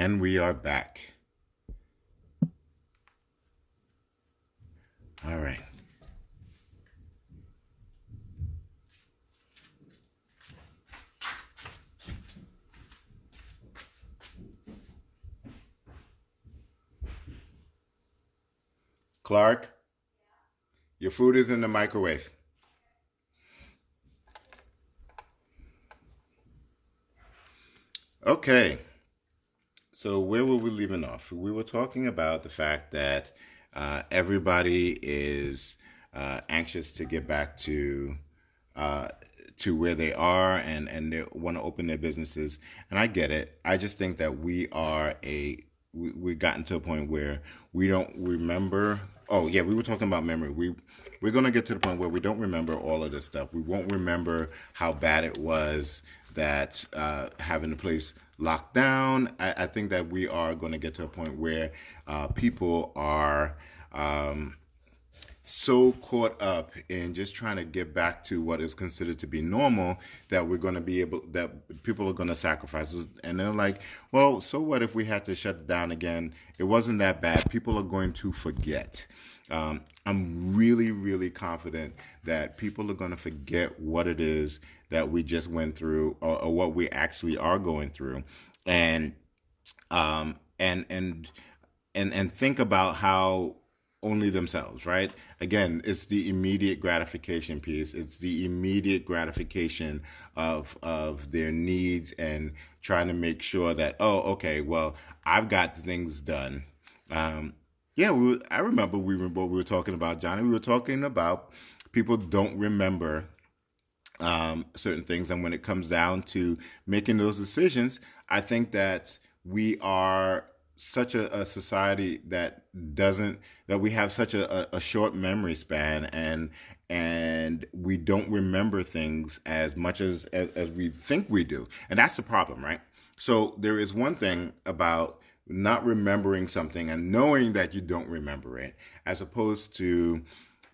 And we are back. All right. Clark, your food is in the microwave. Okay. So where were we leaving off? We were talking about the fact that everybody is anxious to get back uh, to where they are, and they want to open their businesses. And I get it. I just think that we've gotten to a point where we don't remember. Oh yeah, we were talking about memory. We're gonna get to the point where we don't remember all of this stuff. We won't remember how bad it was that having the place locked down. I think that we are going to get to a point where people are so caught up in just trying to get back to what is considered to be normal that we're going to be able that people are going to sacrifice us. And they're like, well, so what if we had to shut it down again? It wasn't that bad. People are going to forget. I'm really, really confident that people are going to forget what it is that we just went through, or what we actually are going through, and um, and and and think about how only themselves, right? Again, it's the immediate gratification piece. It's the immediate gratification of their needs, and trying to make sure that, oh, okay, well, I've got things done. Um, yeah, I remember what we were talking about, Johnny. We were talking about people don't remember certain things. And when it comes down to making those decisions, I think that we are such a society that doesn't that we have such a short memory span, and we don't remember things as much as we think we do, and that's the problem, right? So there is one thing about not remembering something and knowing that you don't remember it, as opposed to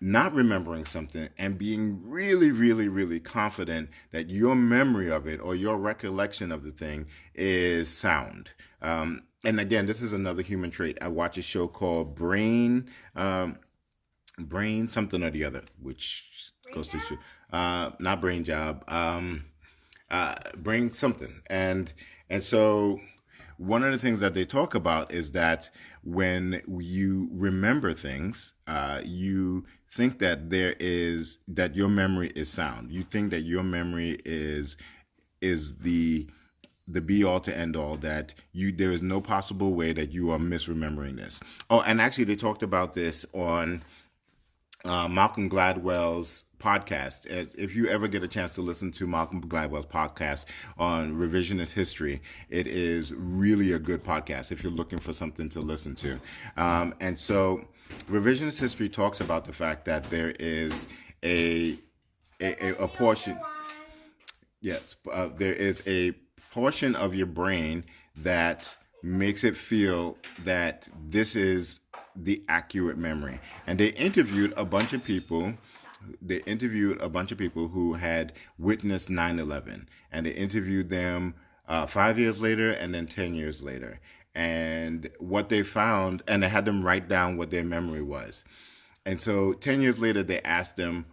not remembering something and being really, really, really confident that your memory of it or your recollection of the thing is sound. And again, this is another human trait. I watch a show called Brain something or the other, which goes to show, not Brain Job, Brain something, and so one of the things that they talk about is that when you remember things, you think that that your memory is sound. You think that your memory is the be all to end all, that there is no possible way that you are misremembering this. Oh, and actually they talked about this on Malcolm Gladwell's podcast. If you ever get a chance to listen to Malcolm Gladwell's podcast on revisionist history, it is really a good podcast if you're looking for something to listen to. And so revisionist history talks about the fact that there is a portion. Yes, there is a portion of your brain that makes it feel that this is the accurate memory. And they interviewed a bunch of people. They interviewed a bunch of people who had witnessed 9/11, and they interviewed them 5 years later and then 10 years later. And what they found, and they had them write down what their memory was. And so 10 years later, they asked them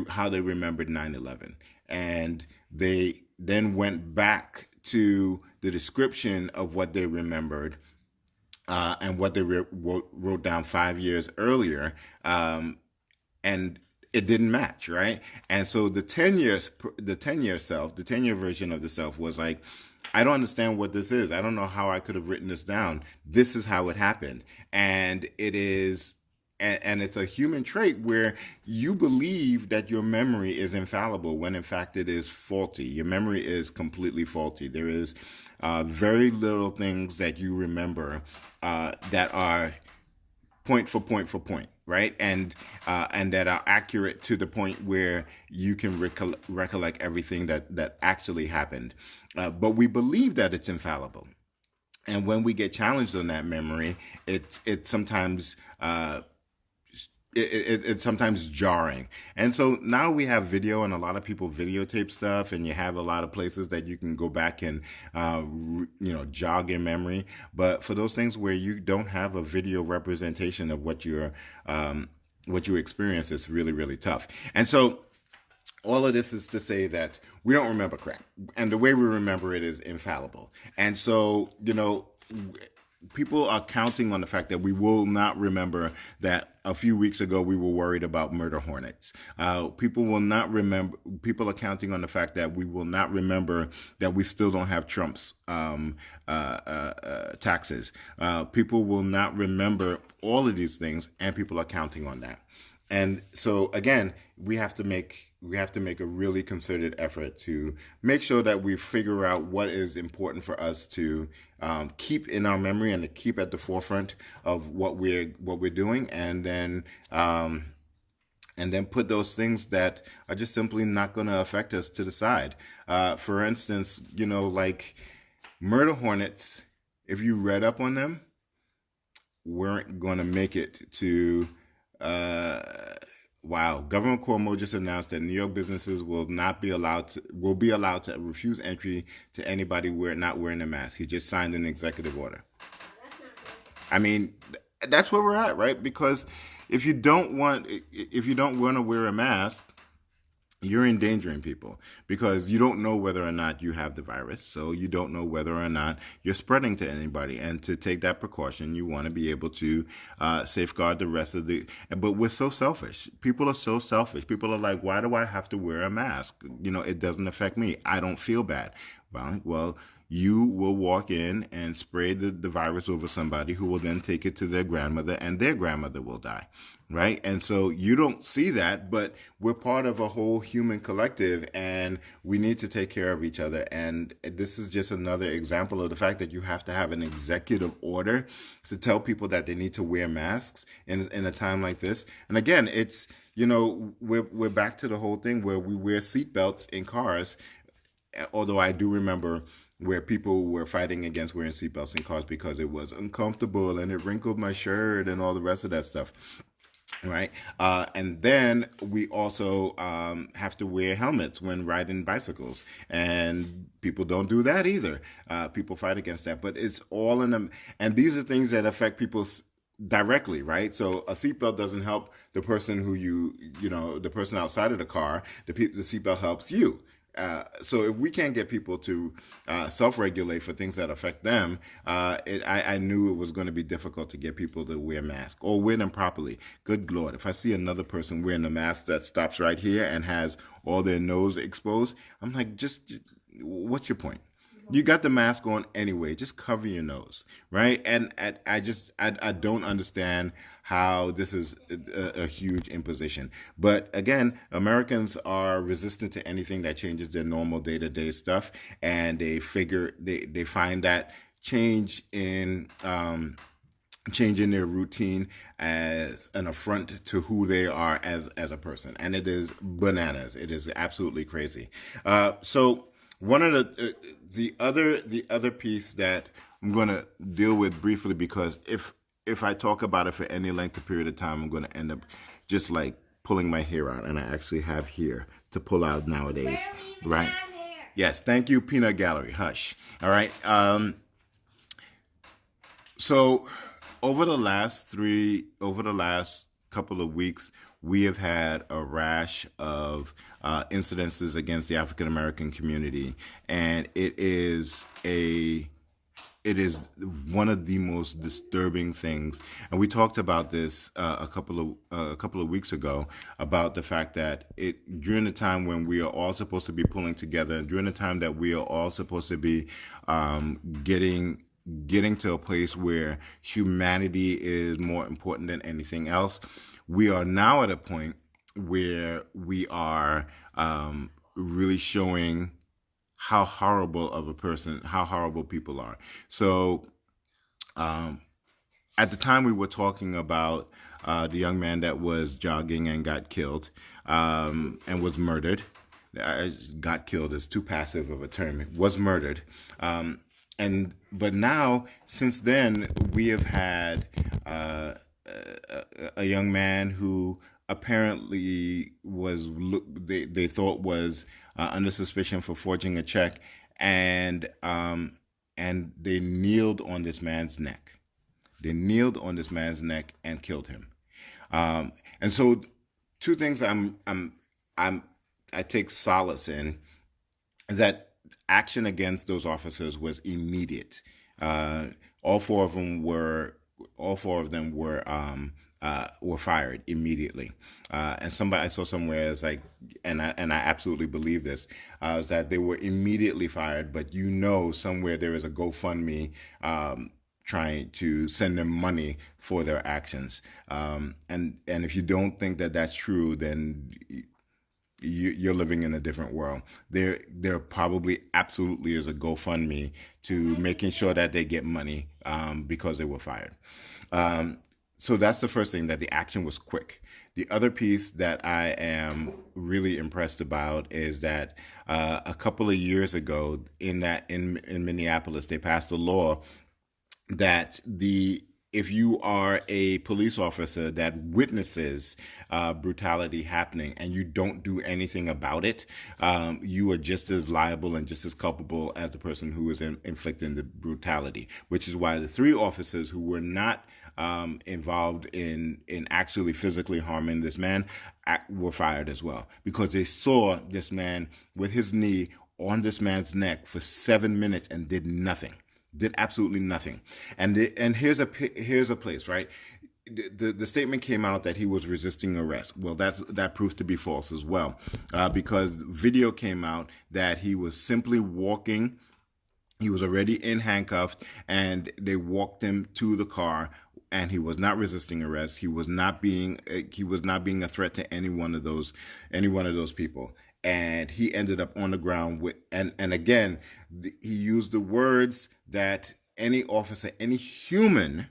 how they remembered 9/11. And they then went back to the description of what they remembered, and what they wrote down 5 years earlier, and it didn't match, right? And so the 10-year self, the 10-year version of the self was like, I don't understand what this is. I don't know how I could have written this down. This is how it happened, and it is. And it's a human trait where you believe that your memory is infallible when in fact it is faulty. Your memory is completely faulty. There is very little things that you remember that are point for point for point, right? And that are accurate to the point where you can recollect everything that actually happened. But we believe that it's infallible. And when we get challenged on that memory, it sometimes it's sometimes jarring. And so now we have video, and a lot of people videotape stuff, and you have a lot of places that you can go back and jog your memory. But for those things where you don't have a video representation of what you experience, it's really, really tough. And so all of this is to say that we don't remember crap, and the way we remember it is infallible. And so, people are counting on the fact that we will not remember that a few weeks ago we were worried about murder hornets. People will not remember. People are counting on the fact that we will not remember that we still don't have Trump's taxes. People will not remember all of these things, and people are counting on that. And so again, we have to make a really concerted effort to make sure that we figure out what is important for us to keep in our memory and to keep at the forefront of what we're doing, and then put those things that are just simply not going to affect us to the side. For instance, like murder hornets, if you read up on them, weren't going to make it to. Wow. Governor Cuomo just announced that New York businesses will be allowed to refuse entry to anybody not wearing a mask. He just signed an executive order. I mean, that's where we're at, right? Because if you don't want to wear a mask, you're endangering people, because you don't know whether or not you have the virus. So you don't know whether or not you're spreading to anybody. And to take that precaution, you want to be able to safeguard the rest of but we're so selfish. People are so selfish. People are like, why do I have to wear a mask? It doesn't affect me. I don't feel bad. Well, you will walk in and spray the virus over somebody who will then take it to their grandmother, and their grandmother will die. Right? And so you don't see that, but we're part of a whole human collective, and we need to take care of each other. And this is just another example of the fact that you have to have an executive order to tell people that they need to wear masks in a time like this. And again, it's, we're back to the whole thing where we wear seatbelts in cars, although I do remember where people were fighting against wearing seatbelts in cars because it was uncomfortable and it wrinkled my shirt and all the rest of that stuff. Right. And then we also have to wear helmets when riding bicycles, and people don't do that either. People fight against that, but it's all in them. And these are things that affect people directly, right? So a seatbelt doesn't help the person the person outside of the car. The seatbelt helps you. So if we can't get people to self-regulate for things that affect them, I knew it was going to be difficult to get people to wear masks or wear them properly. Good Lord, if I see another person wearing a mask that stops right here and has all their nose exposed, I'm like, just what's your point? You got the mask on anyway. Just cover your nose, right? And I don't understand how this is a huge imposition. But again, Americans are resistant to anything that changes their normal day-to-day stuff, and they find that change in their routine as an affront to who they are as a person, and it is bananas. It is absolutely crazy. So. One of the other piece that I'm going to deal with briefly, because if I talk about it for any length of period of time, I'm going to end up just like pulling my hair out, and I actually have hair to pull out nowadays, right? Yes, thank you, Peanut Gallery. Hush. All right. So over the last couple of weeks, we have had a rash of incidences against the African American community, and it is one of the most disturbing things. And we talked about this a couple of weeks ago, about the fact that during the time when we are all supposed to be pulling together, during the time that we are all supposed to be getting to a place where humanity is more important than anything else, we are now at a point where we are really showing how horrible people are. So at the time we were talking about the young man that was jogging and got killed and was murdered. Got killed is too passive of a term. It was murdered. But now, since then, we have had a young man who apparently was they thought was under suspicion for forging a check, and they kneeled on this man's neck. They kneeled on this man's neck and killed him. And so, two things I'm I take solace in is that action against those officers was immediate. Uh, all four of them were all four of them were fired immediately. And somebody I saw somewhere is like, and I absolutely believe this, is that they were immediately fired. But somewhere there is a GoFundMe trying to send them money for their actions. And if you don't think that that's true, then you're living in a different world. There probably absolutely is a GoFundMe to making sure that they get money because they were fired. So that's the first thing, that the action was quick. The other piece that I am really impressed about is that a couple of years ago in Minneapolis, they passed a law that if you are a police officer that witnesses brutality happening and you don't do anything about it, you are just as liable and just as culpable as the person who is inflicting the brutality. Which is why the three officers who were not involved in actually physically harming this man were fired as well, because they saw this man with his knee on this man's neck for 7 minutes and did nothing. Did absolutely nothing. And here's a place, right? The statement came out that he was resisting arrest. Well, that proves to be false as well, because video came out that he was simply walking. He was already in handcuffs, and they walked him to the car. And he was not resisting arrest. He was not being a threat to any one of those people. And he ended up on the ground with, and again, he used the words that any officer, any human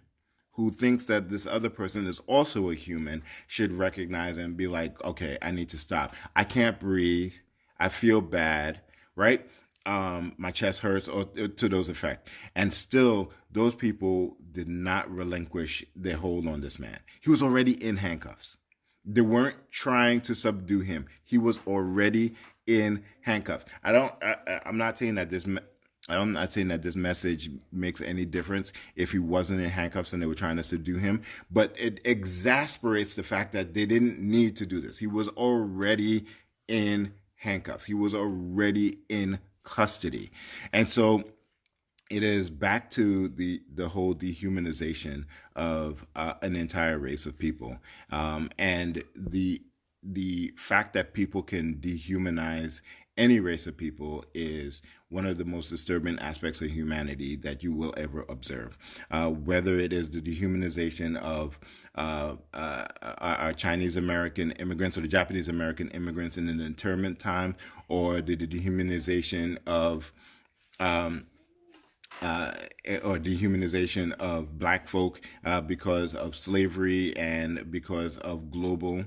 who thinks that this other person is also a human should recognize and be like, okay, I need to stop. I can't breathe. I feel bad, right? My chest hurts, or to those effect. And still, those people did not relinquish their hold on this man. He was already in handcuffs. They weren't trying to subdue him. He was already in handcuffs. I'm not saying that this message makes any difference if he wasn't in handcuffs and they were trying to subdue him, but it exasperates the fact that they didn't need to do this. He was already in handcuffs. He was already in custody. And so it is back to the whole dehumanization of an entire race of people, and the fact that people can dehumanize any race of people is one of the most disturbing aspects of humanity that you will ever observe. Whether it is the dehumanization of our Chinese American immigrants or the Japanese American immigrants in an internment time, or the dehumanization of or dehumanization of Black folk because of slavery and because of global.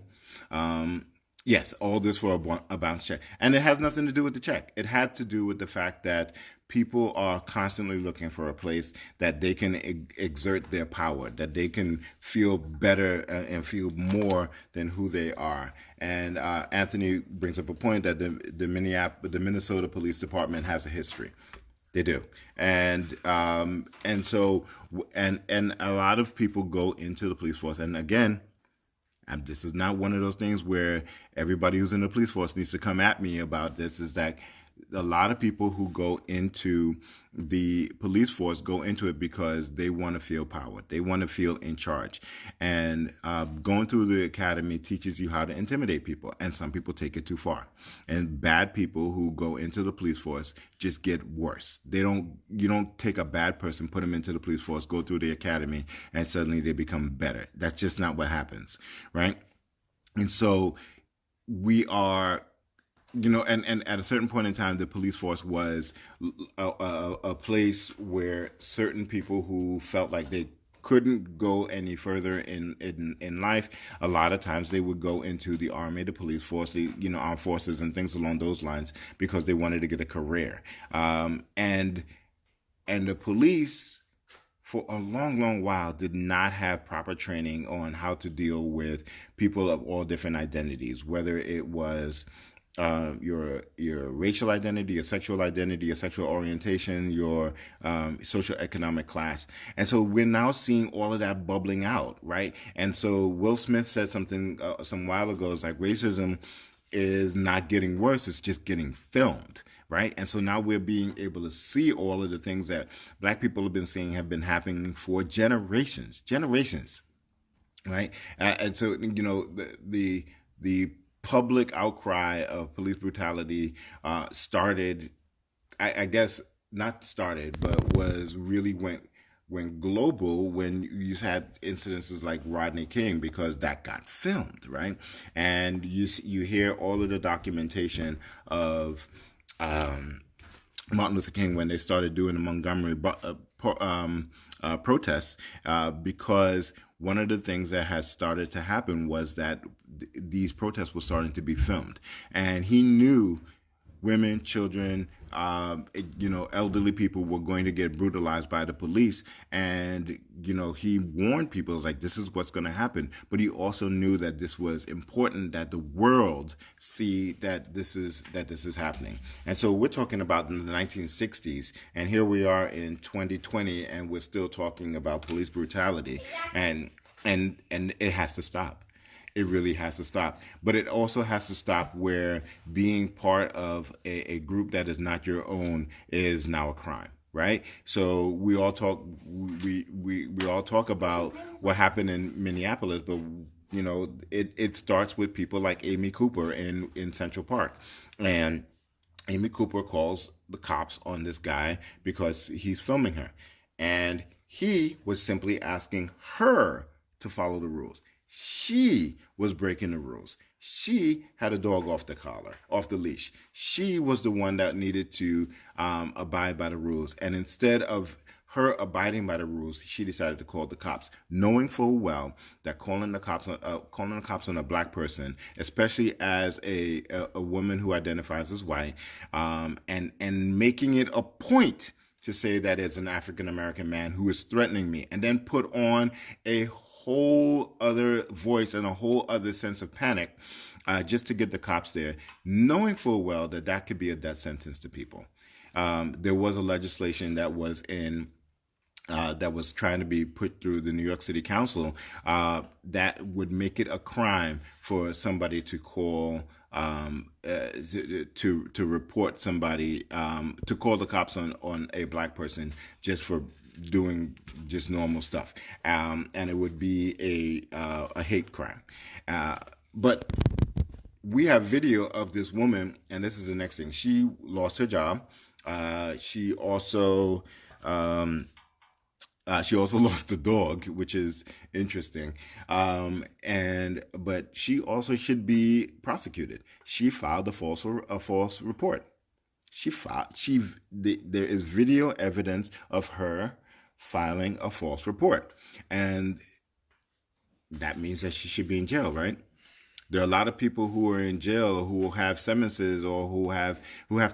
Yes, all this for a bounce check. And it has nothing to do with the check. It had to do with the fact that people are constantly looking for a place that they can exert their power, that they can feel better and feel more than who they are. And Anthony brings up a point that the Minnesota Police Department has a history. They do, and so a lot of people go into the police force, and again, this is not one of those things where everybody who's in the police force needs to come at me about this. Is that a lot of people who go into the police force go into it because they want to feel power. They want to feel in charge. And going through the academy teaches you how to intimidate people. And some people take it too far. And bad people who go into the police force just get worse. You don't take a bad person, put them into the police force, go through the academy, and suddenly they become better. That's just not what happens, right? And so we are... and at a certain point in time, the police force was a place where certain people who felt like they couldn't go any further in life, a lot of times they would go into the army, the police force, the armed forces and things along those lines because they wanted to get a career. And the police for a long, long while did not have proper training on how to deal with people of all different identities, whether it was your racial identity, your sexual identity, your sexual orientation, your social economic class. And so we're now seeing all of that bubbling out, right? And so Will Smith said something some while ago. It's like racism is not getting worse, it's just getting filmed, right? And so now we're being able to see all of the things that black people have been seeing have been happening for generations, right? And so the public outcry of police brutality started, I guess not started, but was really went global when you had incidences like Rodney King, because that got filmed, right? And you hear all of the documentation of Martin Luther King when they started doing the Montgomery protests, because one of the things that had started to happen was that these protests were starting to be filmed, and he knew women, children, elderly people were going to get brutalized by the police. And, he warned people, like, this is what's going to happen. But he also knew that this was important, that the world see that this is happening. And so we're talking about in the 1960s, and here we are in 2020, and we're still talking about police brutality, and it has to stop. It really has to stop. But it also has to stop where being part of a group that is not your own is now a crime, right? So we all talk about what happened in Minneapolis, but it starts with people like Amy Cooper in Central Park. And Amy Cooper calls the cops on this guy because he's filming her. And he was simply asking her to follow the rules. She was breaking the rules. She had a dog off the leash. She was the one that needed to abide by the rules. And instead of her abiding by the rules, she decided to call the cops, knowing full well that calling the cops on a black person, especially as a woman who identifies as white, and making it a point to say that it's an African American man who is threatening me, and then put on a whole other voice and a whole other sense of panic just to get the cops there, knowing full well that could be a death sentence to people. There was a legislation that was that was trying to be put through the New York City Council that would make it a crime for somebody to call to report somebody, to call the cops on a black person just for doing just normal stuff, and it would be a hate crime. But we have video of this woman, and this is the next thing. She lost her job. She also lost a dog, which is interesting. But she also should be prosecuted. She filed a false report. There is video evidence of her filing a false report, and that means that she should be in jail, right? There are a lot of people who are in jail who have summonses or who have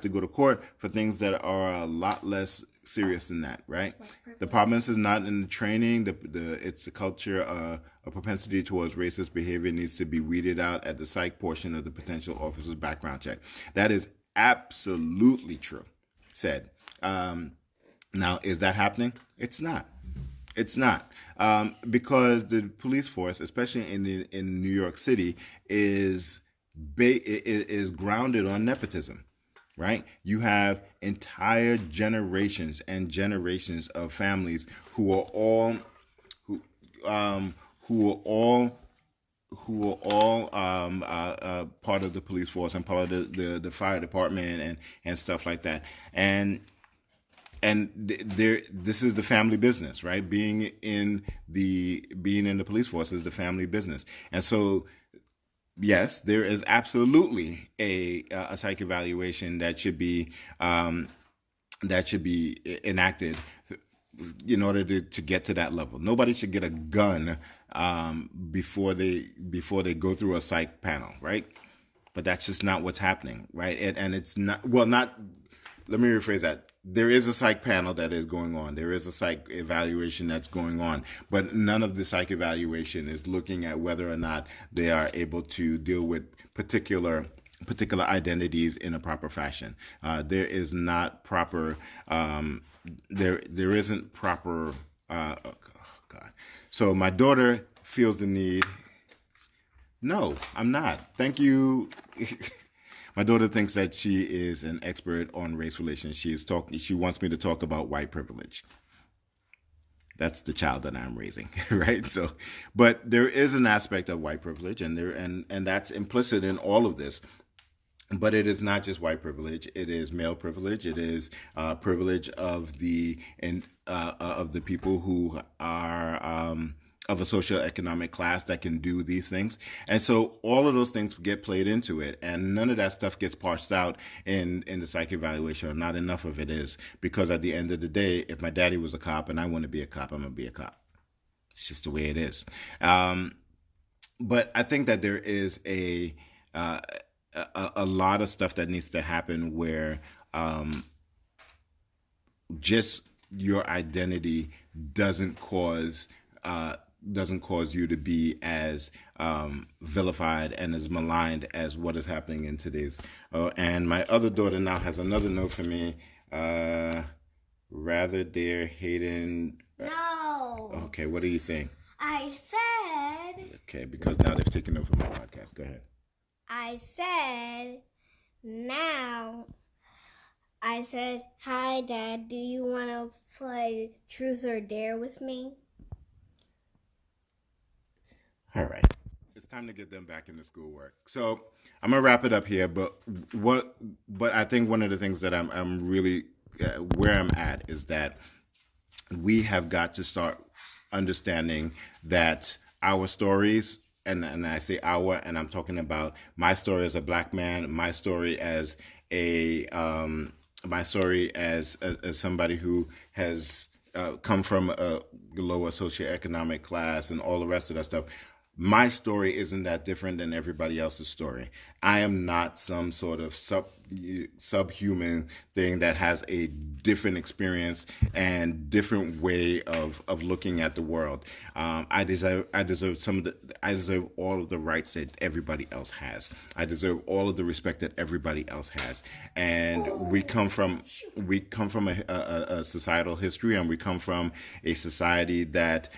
to go to court for things that are a lot less serious than that, right? The problem is not in the training. It's the culture. A propensity towards racist behavior needs to be weeded out at the psych portion of the potential officer's background check. That is absolutely true. Said. Now, is that happening? It's not. It's not, because the police force, especially in New York City, is grounded on nepotism, right? You have entire generations and generations of families who are all part of the police force and part of the fire department and stuff like that, and this is the family business, right? Being in the police force is the family business, and so yes, there is absolutely a psych evaluation that should be enacted in order to get to that level. Nobody should get a gun before they go through a psych panel, right? But that's just not what's happening, right? And it's not, well, not. Let me rephrase that. there is a psych panel that is going on. There is a psych evaluation that's going on, but none of the psych evaluation is looking at whether or not they are able to deal with particular identities in a proper fashion. There is not proper. There isn't proper. Oh God. So my daughter feels the need. No, I'm not. Thank you. My daughter thinks that she is an expert on race relations. She is talking. She wants me to talk about white privilege. That's the child that I'm raising, right? So, but there is an aspect of white privilege, and that's implicit in all of this. But it is not just white privilege; it is male privilege. It is privilege of the people who are of a socioeconomic class that can do these things. And so all of those things get played into it, and none of that stuff gets parsed out in the psych evaluation, or not enough of it is, because at the end of the day, if my daddy was a cop and I want to be a cop, I'm going to be a cop. It's just the way it is. But I think that there is a lot of stuff that needs to happen where just your identity doesn't cause you to be as vilified and as maligned as what is happening in today's. And my other daughter now has another note for me. Rather, dear Hayden. No. Okay, what are you saying? I said. Okay, because now they've taken over my podcast. Go ahead. I said, hi, Dad, do you want to play Truth or Dare with me? All right. It's time to get them back into schoolwork. So I'm gonna wrap it up here. But I think one of the things that I'm really where I'm at is that we have got to start understanding that our stories, and I say our, and I'm talking about my story as a black man, my story as somebody who has come from a lower socioeconomic class and all the rest of that stuff. My story isn't that different than everybody else's story. I am not some sort of subhuman thing that has a different experience and different way of looking at the world. I deserve all of the rights that everybody else has. I deserve all of the respect that everybody else has. And we come from a societal history, and we come from a society that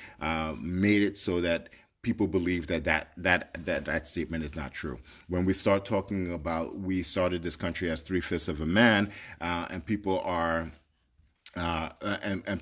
made it so that people believe that statement is not true. When we start talking about, we started this country as 3/5 of a man, and people are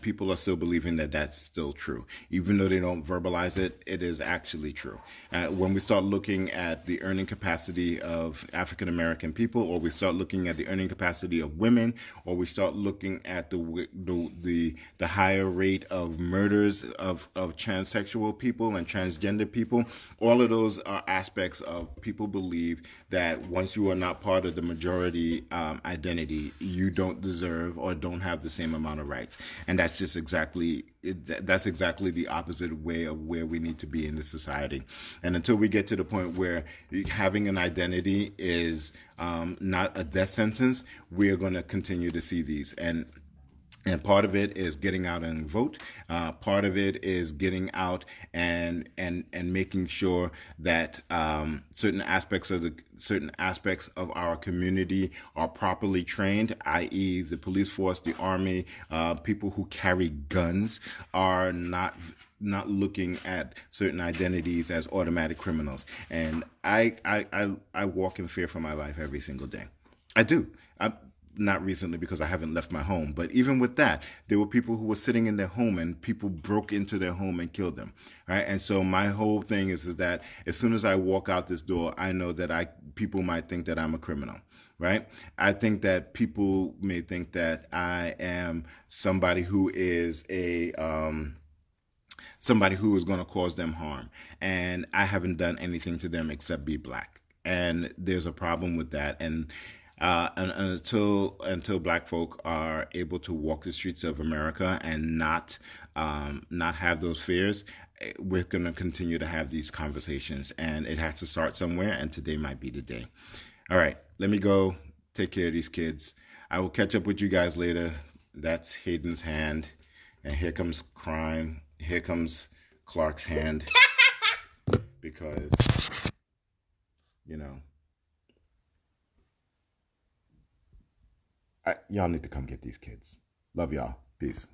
people are still believing that that's still true, even though they don't verbalize it. It is actually true. When we start looking at the earning capacity of African American people, or we start looking at the earning capacity of women, or we start looking at the higher rate of murders of transsexual people and transgender people, all of those are aspects of people believe that once you are not part of the majority identity, you don't deserve or don't have the same amount of rights. And that's just exactly the opposite way of where we need to be in this society. And until we get to the point where having an identity is not a death sentence, we are going to continue to see these. And part of it is getting out and vote. Part of it is getting out and making sure that certain aspects of our community are properly trained, i.e., the police force, the army, people who carry guns are not looking at certain identities as automatic criminals. And I walk in fear for my life every single day. I do. Not recently, because I haven't left my home, but even with that, there were people who were sitting in their home and people broke into their home and killed them, right? And so my whole thing is that as soon as I walk out this door, I know that people might think that I'm a criminal, right? I think that people may think that I am somebody who is somebody who is going to cause them harm, and I haven't done anything to them except be black, and there's a problem with that. And until Black folk are able to walk the streets of America and not have those fears, we're going to continue to have these conversations. And it has to start somewhere, and today might be the day. All right, let me go take care of these kids. I will catch up with you guys later. that's Hayden's hand, and here comes crime. Here comes Clark's hand, because you know, y'all need to come get these kids. Love y'all. Peace.